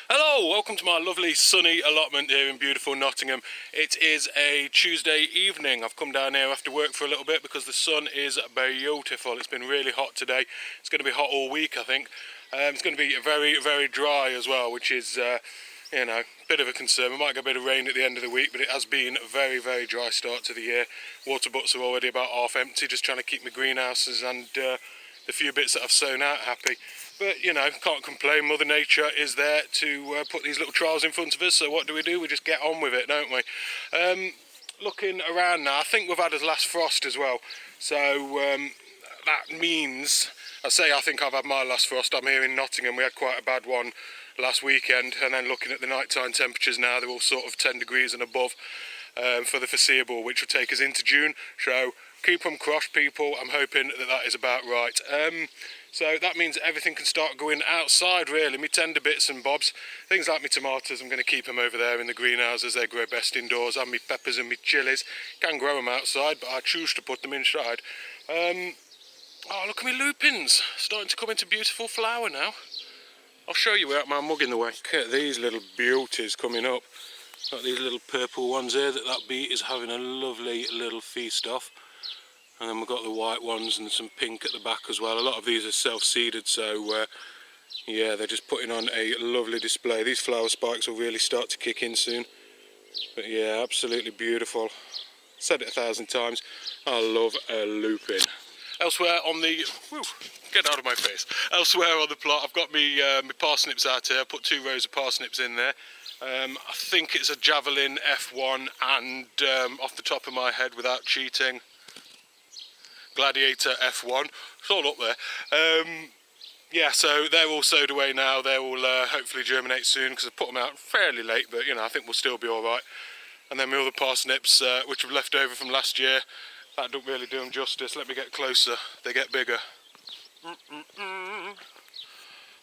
Hello, welcome to my lovely sunny allotment here in beautiful Nottingham. It is a Tuesday evening. I've come down here after work for a little bit because the sun is beautiful. It's been really hot today. It's going to be hot all week, I think. It's going to be very, very dry as well, which is, you know, a bit of a concern. We might get a bit of rain at the end of the week, but it has been a very, very dry start to the year. Water butts are already about half empty, just trying to keep my greenhouses and the few bits that I've sown out happy. But, you know, can't complain. Mother Nature is there to put these little trials in front of us, so what do? We just get on with it, don't we? Looking around now, I think we've had a last frost as well, so that means, I think I've had my last frost. I'm here in Nottingham. We had quite a bad one last weekend, and then looking at the nighttime temperatures now, they're all sort of 10 degrees and above for the foreseeable, which will take us into June, so keep them crossed, people. I'm hoping that is about right. So that means everything can start going outside, really. Me tender bits and bobs, things like my tomatoes, I'm going to keep them over there in the greenhouse as they grow best indoors, and my peppers and my chilies. Can grow them outside, but I choose to put them inside. Oh, look at my lupins, starting to come into beautiful flower now. I'll show you without my mug in the way. Look at these little beauties coming up. Got these little purple ones here that bee is having a lovely little feast off. And then we've got the white ones and some pink at the back as well. A lot of these are self-seeded, so yeah, they're just putting on a lovely display. These flower spikes will really start to kick in soon. But yeah, absolutely beautiful. Said it 1,000 times, I love a lupin. Elsewhere on the... Whew, get out of my face. Elsewhere on the plot, I've got my parsnips out here. I put 2 rows of parsnips in there. I think it's a Javelin F1 and off the top of my head without cheating, Gladiator F1, it's all up there. Yeah, so they're all sowed away now. They will hopefully germinate soon because I put them out fairly late, but you know, I think we'll still be all right. And then my other parsnips, which have left over from last year, that don't really do them justice. Let me get closer, they get bigger.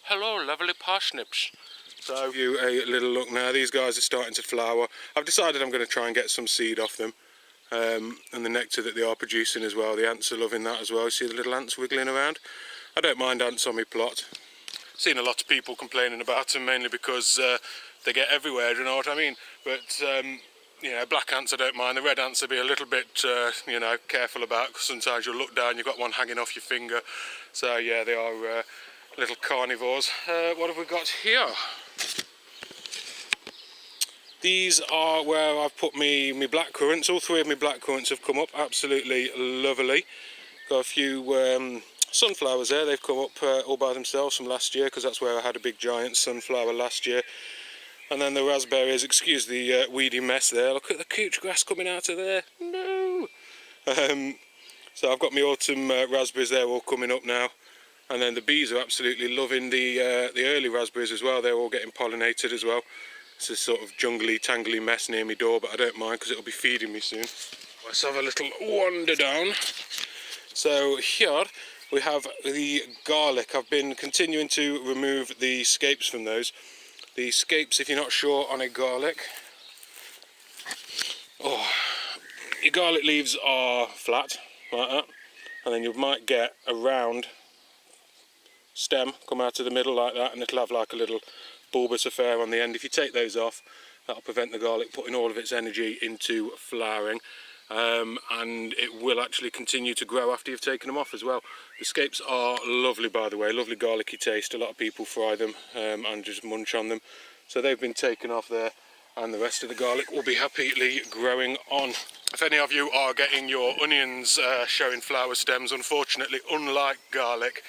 Hello, lovely parsnips. So, you a little look now. These guys are starting to flower. I've decided I'm going to try and get some seed off them. And the nectar that they are producing as well. The ants are loving that as well. You see the little ants wiggling around? I don't mind ants on my plot. Seen a lot of people complaining about them, mainly because they get everywhere, do you know what I mean? But you know, black ants I don't mind. The red ants I'll be a little bit you know, careful about, because sometimes you'll look down, you've got one hanging off your finger. So yeah, they are little carnivores. What have we got here? These are where I've put me black currants. All 3 of my black currants have come up absolutely lovely. Got a few sunflowers there. They've come up all by themselves from last year, because that's where I had a big giant sunflower last year. And then the raspberries, excuse the weedy mess there. Look at the couch grass coming out of there. No! So I've got my autumn raspberries there all coming up now. And then the bees are absolutely loving the early raspberries as well. They're all getting pollinated as well. It's a sort of jungly, tangly mess near my door, but I don't mind because it'll be feeding me soon. Let's have a little wander down. So here we have the garlic. I've been continuing to remove the scapes from those. The scapes, if you're not sure on a garlic, oh, your garlic leaves are flat, like that, and then you might get a round stem come out of the middle like that, and it'll have like a little bulbous affair on the end. If you take those off, that'll prevent the garlic putting all of its energy into flowering, and it will actually continue to grow after you've taken them off as well. The scapes are lovely, by the way, lovely garlicky taste. A lot of people fry them and just munch on them, so they've been taken off there, and the rest of the garlic will be happily growing on. If any of you are getting your onions showing flower stems, unfortunately, unlike garlic,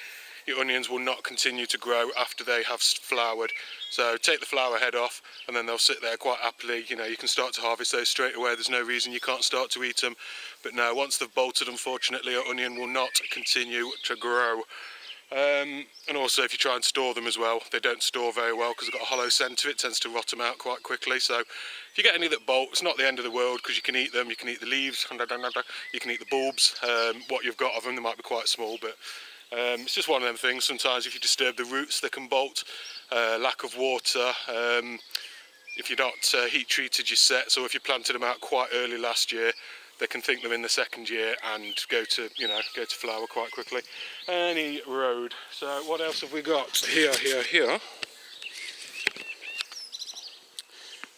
your onions will not continue to grow after they have flowered. So take the flower head off, and then they'll sit there quite happily. You know, you can start to harvest those straight away. There's no reason you can't start to eat them. But no, once they've bolted, unfortunately, your onion will not continue to grow. And also, if you try and store them as well, they don't store very well because they've got a hollow centre. It tends to rot them out quite quickly. So if you get any that bolt, it's not the end of the world, because you can eat them. You can eat the leaves, you can eat the bulbs. What you've got of them, they might be quite small, but it's just one of them things. Sometimes if you disturb the roots, they can bolt. Lack of water, if you're not heat treated your sets, or if you planted them out quite early last year, they can think they're in the second year and go to flower quite quickly. Any road. So what else have we got? Here.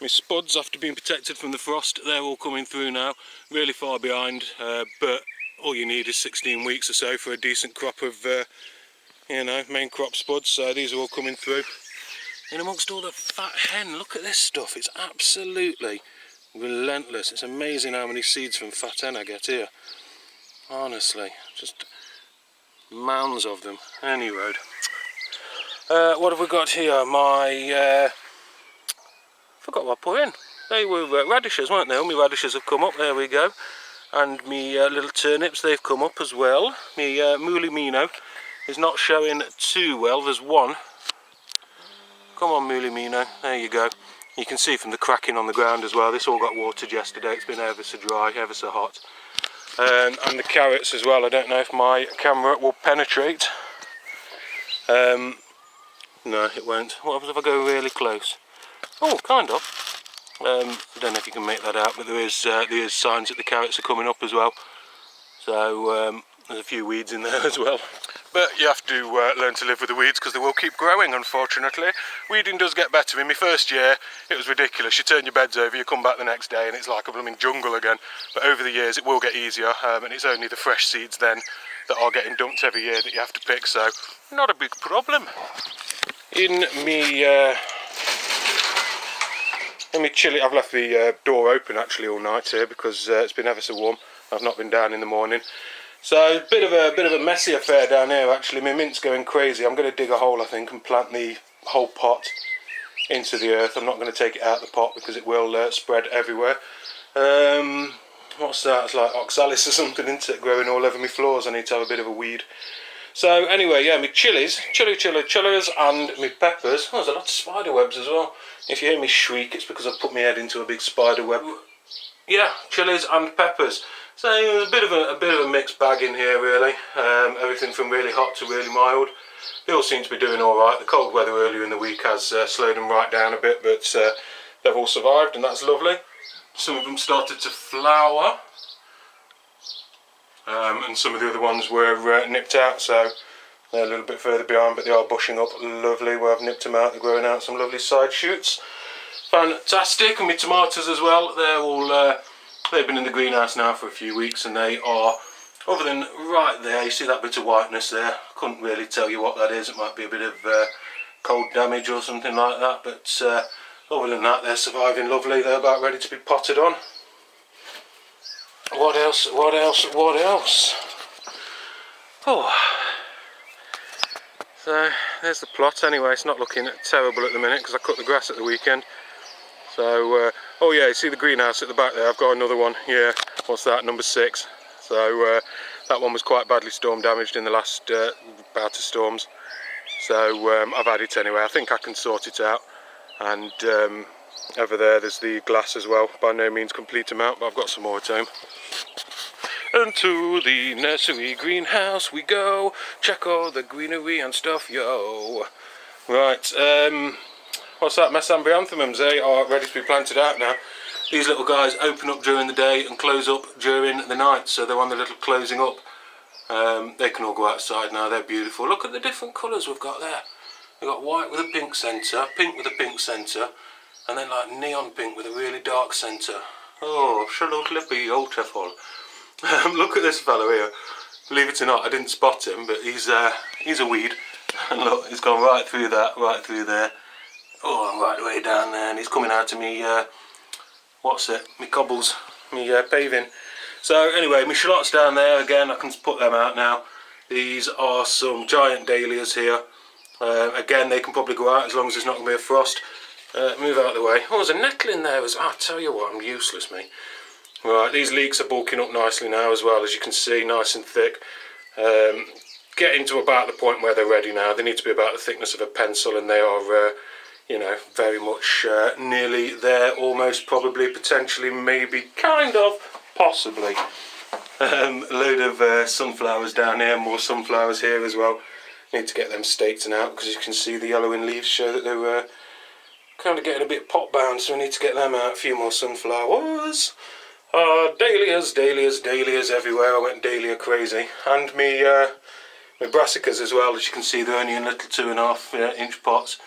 My spuds, after being protected from the frost, they're all coming through now. Really far behind, but all you need is 16 weeks or so for a decent crop of, you know, main crop spuds. So these are all coming through. And amongst all the fat hen, look at this stuff. It's absolutely relentless. It's amazing how many seeds from fat hen I get here. Honestly, just mounds of them. Anyway, what have we got here? My forgot what I put in. They were radishes, weren't they? All my radishes have come up. There we go. And me little turnips, they've come up as well. Me mulimino is not showing too well. There's one. Come on, mulimino. There you go. You can see from the cracking on the ground as well. This all got watered yesterday. It's been ever so dry, ever so hot. And the carrots as well. I don't know if my camera will penetrate. No, it won't. What happens if I go really close? Oh, kind of. I don't know if you can make that out, but there is signs that the carrots are coming up as well. So there's a few weeds in there as well. But you have to learn to live with the weeds because they will keep growing, unfortunately. Weeding does get better. In my first year, it was ridiculous. You turn your beds over, you come back the next day and it's like a blooming jungle again. But over the years, it will get easier, and it's only the fresh seeds then that are getting dumped every year that you have to pick, so not a big problem. In me chilli, I've left the door open actually all night here because it's been ever so warm. I've not been down in the morning. So a bit of a messy affair down here actually. My mint's going crazy. I'm going to dig a hole I think and plant the whole pot into the earth. I'm not going to take it out of the pot because it will spread everywhere. What's that? It's like oxalis or something, isn't it? Growing all over my floors. I need to have a bit of a weed. So anyway, yeah, my chilies and my peppers. Oh, there's a lot of spider webs as well. If you hear me shriek, it's because I've put my head into a big spider web. Yeah, chilies and peppers. So there's a bit of a mixed bag in here really. Everything from really hot to really mild. They all seem to be doing all right. The cold weather earlier in the week has slowed them right down a bit, but they've all survived, and that's lovely. Some of them started to flower. And some of the other ones were nipped out, so they're a little bit further behind, but they are bushing up lovely where I've nipped them out. They're growing out some lovely side shoots. Fantastic. And my tomatoes as well, they're all they've been in the greenhouse now for a few weeks, and they are, other than right there, you see that bit of whiteness there. I couldn't really tell you what that is. It might be a bit of cold damage or something like that, but other than that, they're surviving lovely. They're about ready to be potted on. What else? Oh, so there's the plot anyway. It's not looking terrible at the minute because I cut the grass at the weekend. So, oh yeah, you see the greenhouse at the back there? I've got another one. Yeah, what's that? Number 6. So that one was quite badly storm damaged in the last bout of storms. So I've had it anyway. I think I can sort it out. And over there's the glass as well. By no means complete amount, but I've got some more at home. And to the nursery greenhouse we go. Check all the greenery and stuff, yo. Right, what's that? Mesambrianthemums, they are ready to be planted out now. These little guys open up during the day and close up during the night, so they're on the little closing up. They can all go outside now, they're beautiful. Look at the different colours we've got there. We've got white with a pink centre, pink with a pink centre, and then like neon pink with a really dark centre. Oh, absolutely beautiful. Look at this fellow here. Believe it or not, I didn't spot him, but he's a weed. And look, he's gone right through that, right through there. Oh, I'm right the way down there, and he's coming out to me, what's it, me cobbles, me paving. So anyway, my shallots down there, again, I can put them out now. These are some giant dahlias here. Again, they can probably go out as long as there's not going to be a frost. Move out of the way. Oh, there's a nettle in there. I'll tell you what, I'm useless, me. Right, these leeks are bulking up nicely now as well, as you can see, nice and thick. Getting to about the point where they're ready now. They need to be about the thickness of a pencil, and they are, you know, very much nearly there, almost, probably, potentially, maybe, kind of, possibly. A load of sunflowers down here, more sunflowers here as well. Need to get them staked and out because you can see the yellowing leaves show that they're kind of getting a bit pot bound, so we need to get them out. A few more sunflowers. Dahlias everywhere. I went dahlia crazy. And me brassicas as well, as you can see, they're only in little 2.5 inch pots.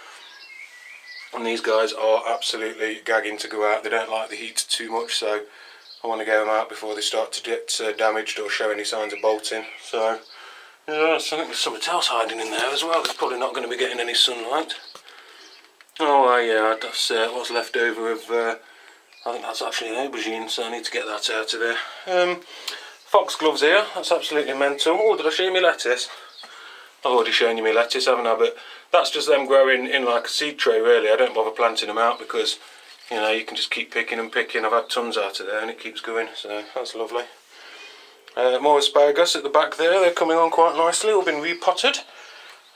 And these guys are absolutely gagging to go out. They don't like the heat too much, so I want to get them out before they start to get damaged or show any signs of bolting. So yeah, so I think there's something else hiding in there as well. It's probably not going to be getting any sunlight. Oh yeah, that's what's left over of, I think that's actually an aubergine, so I need to get that out of there. Foxgloves here, that's absolutely mental. Oh, did I show you my lettuce? I've already shown you my lettuce, haven't I? But that's just them growing in like a seed tray really. I don't bother planting them out because, you know, you can just keep picking and picking. I've had tons out of there and it keeps going, so that's lovely. More asparagus at the back there, they're coming on quite nicely, all been repotted.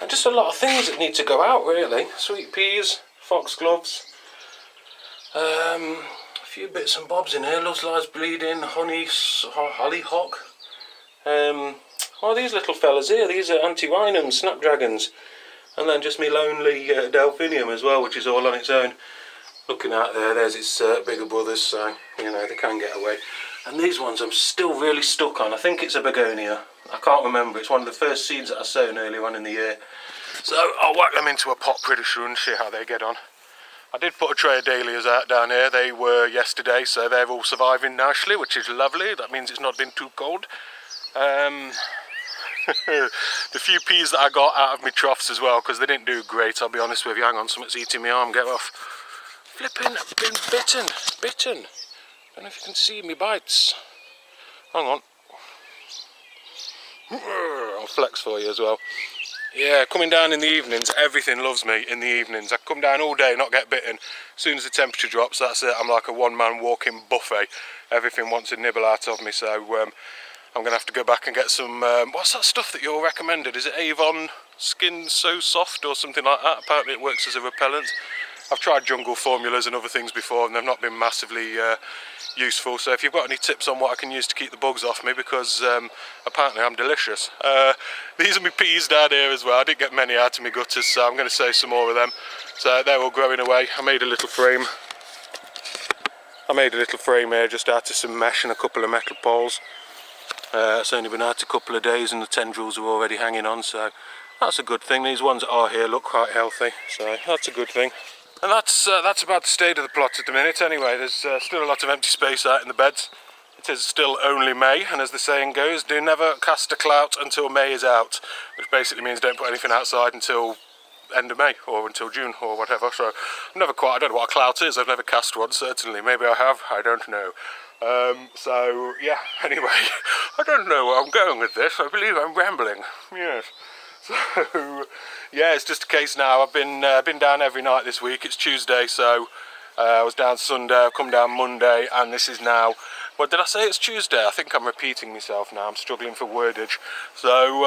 And just a lot of things that need to go out really. Sweet peas, foxgloves, a few bits and bobs in here. Love's Lies Bleeding, honey, hollyhock. Oh, these little fellas here, these are antirrhinums, snapdragons. And then just me lonely delphinium as well, which is all on its own. Looking out there, there's its bigger brothers, so, you know, they can get away. And these ones I'm still really stuck on. I think it's a begonia. I can't remember. It's one of the first seeds that I sown earlier on in the year. So I'll whack them into a pot pretty soon and see how they get on. I did put a tray of dahlias out down here. They were yesterday, so they're all surviving nicely, which is lovely. That means it's not been too cold. The few peas that I got out of my troughs as well, because they didn't do great, I'll be honest with you. Hang on, something's eating my arm, get off. Flipping, I've been bitten. Don't know if you can see me bites. Hang on. I'll flex for you as well. Yeah, coming down in the evenings, everything loves me in the evenings. I come down all day, not get bitten. As soon as the temperature drops, that's it. I'm like a one-man walking buffet. Everything wants a nibble out of me, so I'm going to have to go back and get some, what's that stuff that you're recommended? Is it Avon Skin So Soft or something like that? Apparently it works as a repellent. I've tried jungle formulas and other things before and they've not been massively useful, so if you've got any tips on what I can use to keep the bugs off me, because apparently I'm delicious. These are my peas down here as well. I didn't get many out of my gutters, so I'm going to save some more of them. So they're all growing away. I made a little frame here just out of some mesh and a couple of metal poles. It's only been out a couple of days and the tendrils are already hanging on, so that's a good thing. These ones that are here look quite healthy, so that's a good thing. And that's about the state of the plot at the minute anyway. There's still a lot of empty space out in the beds. It is still only May, and as the saying goes, do never cast a clout until May is out, which basically means don't put anything outside until end of May or until June or whatever. So I don't know what a clout is. I've never cast one, certainly. Maybe I have, I don't know. So yeah, anyway, I don't know where I'm going with this. I believe I'm rambling. Yes. So yeah, it's just a case now. I've been down every night this week. It's Tuesday, so I was down Sunday, I've come down Monday, and this is now, what did I say, it's Tuesday? I think I'm repeating myself now. I'm struggling for wordage. So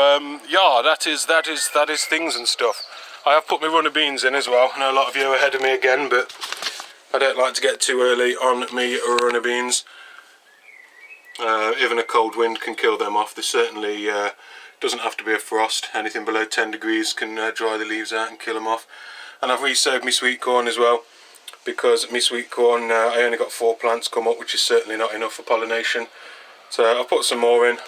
yeah, that is things and stuff. I have put my runner beans in as well. I know a lot of you are ahead of me again, but I don't like to get too early on me runner beans. Even a cold wind can kill them off. They certainly doesn't have to be a frost. Anything below 10 degrees can dry the leaves out and kill them off. And I've re-sowed my sweet corn as well, because my sweet corn, I only got 4 plants come up, which is certainly not enough for pollination. So I'll put some more in.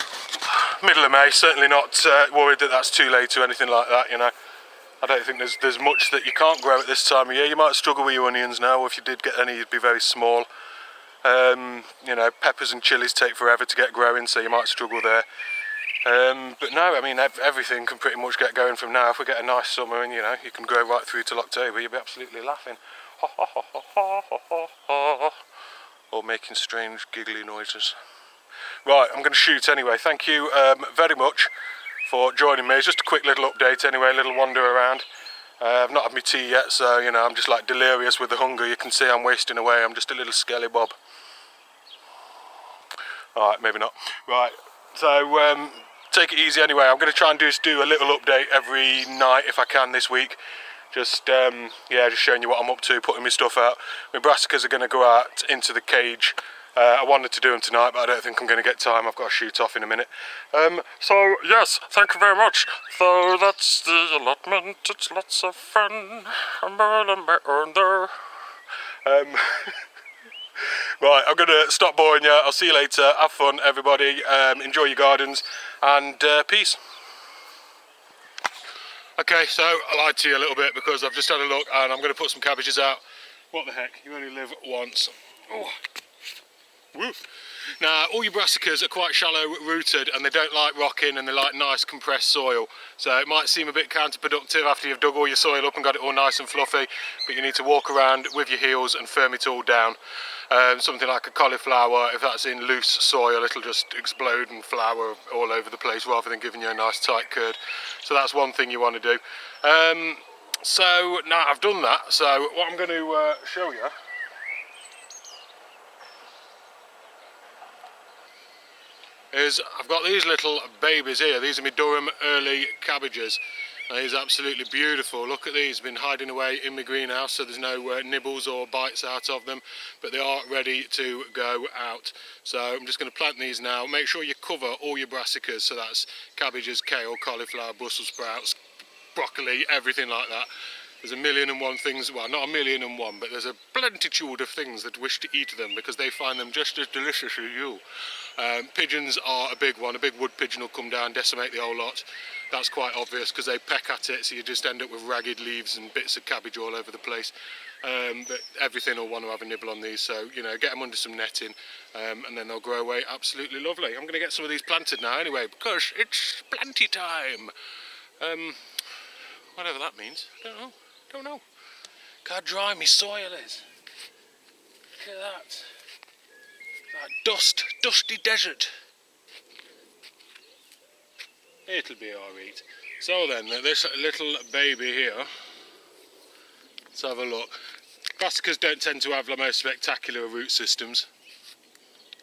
Middle of May, certainly not worried that that's too late or anything like that, you know. I don't think there's much that you can't grow at this time of year. You might struggle with your onions now, or if you did get any, you'd be very small. You know, peppers and chilies take forever to get growing, so you might struggle there. But no, I mean, everything can pretty much get going from now. If we get a nice summer and, you know, you can grow right through till October, you'll be absolutely laughing. Or making strange giggly noises. Right, I'm going to shoot anyway. Thank you very much for joining me. It's just a quick little update anyway, a little wander around. I've not had my tea yet, so, you know, I'm just like delirious with the hunger. You can see I'm wasting away. I'm just a little skelly bob. Alright, maybe not. Right, so take it easy anyway. I'm going to try and do a little update every night if I can this week. Just, yeah, just showing you what I'm up to, putting my stuff out. My brassicas are going to go out into the cage. I wanted to do them tonight, but I don't think I'm going to get time. I've got to shoot off in a minute. So, yes, thank you very much. So, that's the allotment. It's lots of fun. I'm there. Right, I'm going to stop boring you. I'll see you later. Have fun, everybody. Enjoy your gardens, and peace. Okay, so I lied to you a little bit because I've just had a look and I'm going to put some cabbages out. What the heck, you only live once. Oh. Woo. Now, all your brassicas are quite shallow rooted and they don't like rocking and they like nice compressed soil. So it might seem a bit counterproductive after you've dug all your soil up and got it all nice and fluffy, but you need to walk around with your heels and firm it all down. Something like a cauliflower, if that's in loose soil, it'll just explode and flower all over the place rather than giving you a nice tight curd. So that's one thing you want to do. So now I've done that, so what I'm going to show you is I've got these little babies here. These are Medora early cabbages. Now, these are absolutely beautiful. Look at these, been hiding away in my greenhouse so there's no nibbles or bites out of them, but they are ready to go out. So I'm just going to plant these now. Make sure you cover all your brassicas, so that's cabbages, kale, cauliflower, Brussels sprouts, broccoli, everything like that. There's a million and one things, well, not a million and one, but there's a plentitude of things that wish to eat them because they find them just as delicious as you. Pigeons are a big one. A big wood pigeon will come down, decimate the whole lot. That's quite obvious because they peck at it, so you just end up with ragged leaves and bits of cabbage all over the place. But everything will want to have a nibble on these, so you know, get them under some netting and then they'll grow away absolutely lovely. I'm going to get some of these planted now anyway because it's planty time. Whatever that means, don't know. Look how dry my soil is. Look at that. That dusty desert. It'll be alright. So then, this little baby here, let's have a look. Brassicas don't tend to have the most spectacular root systems.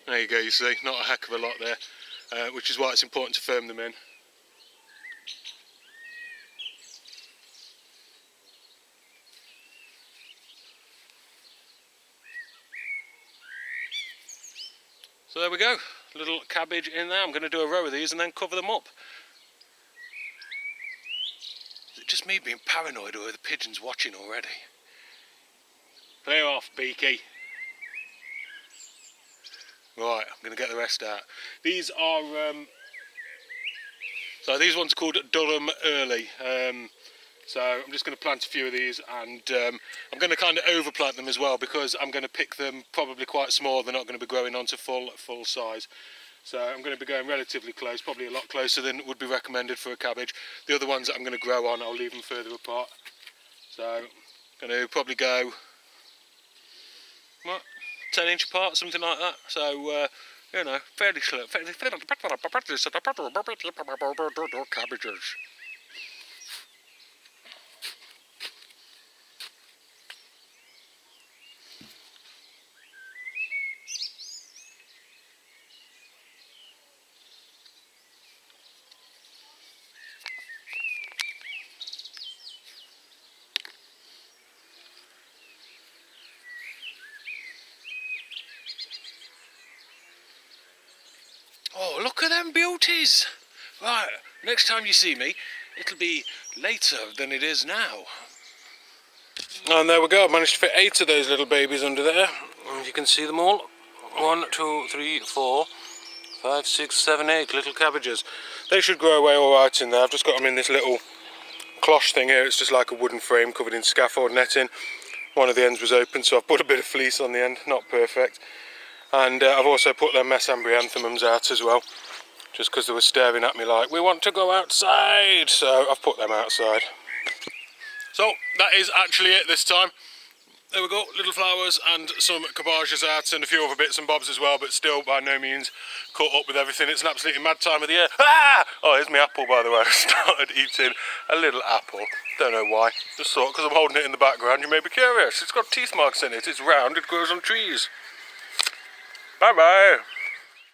There you go, you see, not a heck of a lot there, which is why it's important to firm them in. So there we go, little cabbage in there. I'm going to do a row of these and then cover them up. Is it just me being paranoid or are the pigeons watching already? Clear off, Beaky. Right, I'm going to get the rest out. These are, so these ones are called Durham Early. So I'm just going to plant a few of these and I'm going to kind of overplant them as well because I'm going to pick them probably quite small. They're not going to be growing onto full size. So I'm going to be going relatively close, probably a lot closer than would be recommended for a cabbage. The other ones that I'm going to grow on, I'll leave them further apart. So I'm going to probably go, what, 10 inch apart, something like that. So, you know, fairly slow. Cabbages. Oh, look at them beauties! Right, next time you see me, it'll be later than it is now. And there we go, I've managed to fit 8 of those little babies under there. And you can see them all. 1, 2, 3, 4, 5, 6, 7, 8 little cabbages. They should grow away alright in there. I've just got them in this little cloche thing here. It's just like a wooden frame covered in scaffold netting. One of the ends was open, so I've put a bit of fleece on the end, not perfect. And I've also put their mesambrianthemums out as well, just because they were staring at me like, we want to go outside, so I've put them outside. So that is actually it this time. There we go, little flowers and some cabbages out and a few other bits and bobs as well, but still by no means caught up with everything. It's an absolutely mad time of the year. Ah! Oh, here's my apple, by the way. I started eating a little apple. Don't know why. Just thought, because I'm holding it in the background, you may be curious. It's got teeth marks in it. It's round, it grows on trees. Bye bye.